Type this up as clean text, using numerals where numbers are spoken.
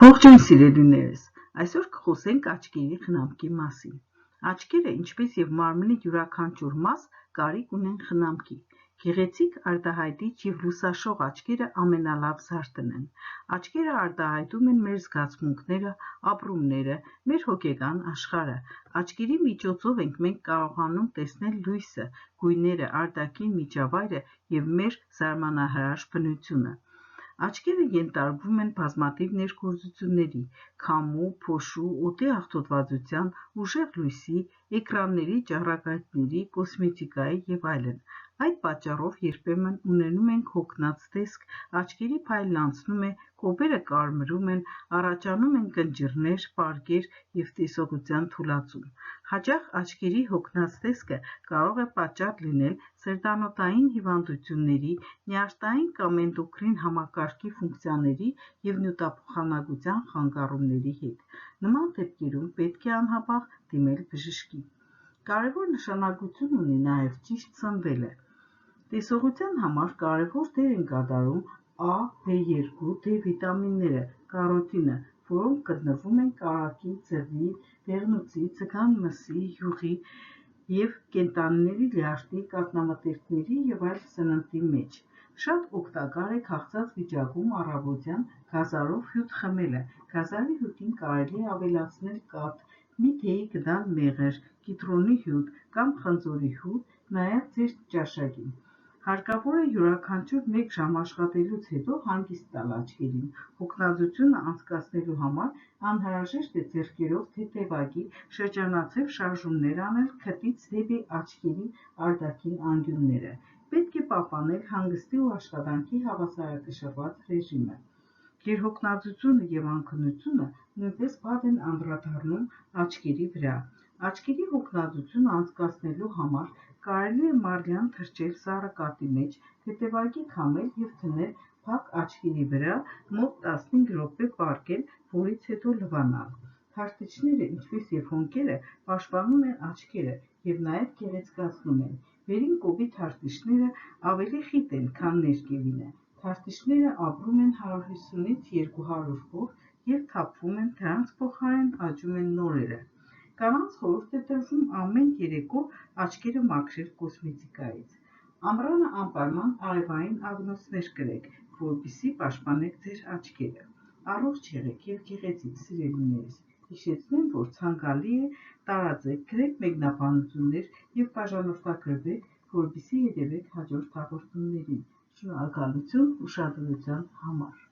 Ողջույն սիրելիներս, այսօր կխոսենք աչքերի խնամքի մասին։ Աչքերը, ինչպես եւ մարմնի յուրաքանչյուր մաս, կարիք ունեն խնամքի։ Գեղեցիկ, արտահայտիչ եւ լուսաշող աչքերը ամենալավ զարդն են։ Աչքերը արտահայտում են մեր զգացմունքները, ապրումները, մեր հոգեկան աշխարհը։ Աչքերի միջոցով ենք մենք կարողանում տեսնել լույսը, գույները, արտաքին միջավայրը եւ մեր զարմանահրաշ բնությունը։ Աչքերը ենթարկվում են բազմաթիվ ներգործությունների՝ քամու, փոշու, օդի աղտոտվածության, ուժեղ լույսի, էկրանների, ճառագայթների, կոսմետիկայի եւ այլն։ Այդ պատճառով երբեմն ունենում ենք հոգնած տեսք, աչքերի փայլն անցնում է, կոպերը կարմրում են, առաջանում են կնճիռներ, պարկեր եւ տեսողության թուլացում։ Հաճախ աչքերի հոգնած տեսքը կարող է պատճառ լինել սրտանոթային հիվանդությունների, նյարդային կամ էնդոկրին համակարգի ֆունկցիաների եւ նյութափոխանակության խանգարումների հետ։ Նման դեպքերում պետք է անհապաղ դիմել բժշկի։ Կարևոր նշանակություն ունի նաեւ ճիշտ սնվելը։ Տեսողության համար կարևոր դեր են կատարում A, B2, D վիտամինները, կարոտինը, որոնք գտնվում են կարագի, ձվի, դեղնուցի, ձգան մսի, յուղի եւ կենդանիների լյարդի, կաթնամթերքների եւ այլ սննդի մեջ։ Շատ օգտակար է քաղցած վիճակում առավոտյան գազարով հյութ խմելը։ Գազարի հյութին կարելի է ավելացնել կաթ, մի թեյի գդալ մեղր, կիտրոնի հյութ կամ խնձորի հյութ, նաեւ ձեր ճաշակին։ Հարկավոր է յուրաքանչյուր 1 ժամ աշխատելուց հետո հանգիստ տալ աչքերին։ Հոգնածությունը անցկացնելու համար անհրաժեշտ է ձեռքերով թեթևակի շրջանաձև շարժումներ անել քթից դեպի աչքերի արտաքին անկյունները։ Պետք է պահպանել հանգստի ու աշխատանքի հավասարակշռված ռեժիմը։ Գերհոգնածությունը եւ անքնությունը նույնպես վատ են անդրադառնում աչքերի վրա։ Աչքերի հոգնածությունը անցկացնելու համար կարելի է մառլյան թրջել սառը կաթի մեջ, թեթևակի քամել եւ դնել փակ աչքերի վրա, մոտ 15 րոպե պառկել, որից հետո լվանալ։ Թարթիչները, ինչպես եւ հոնքերը, պաշտպանում են աչքերը եւ նաեւ գեղեցկացնում են։ Վերին կոպի թարթիչները ավելի խիտ են, քան ներկևինը։ Թարթիչները ապրում են 150-ից 200 օր եւ թափվում են, դրանց փոխարեն աճում են նորերը։ Կանանց խորհուրդ է տրվում ամեն երեկո աչքերը մաքրել կոսմետիկայից։ Ամռանը անպայման արևային ակնոցներ կրեք, որպեսզի պաշտպանեք ձեր աչքերը։ Առողջ եղեք եւ գեղեցիկ, սիրելիներս։ Հիշեցնեմ, որ ցանկալի է տարածեք, գրեք մեկնաբանություններ եւ բաժանորդագրվեք, որպեսզի հետևեք հաջորդ հաղորդումներին։ Շնորհակալություն ուշադրության համար։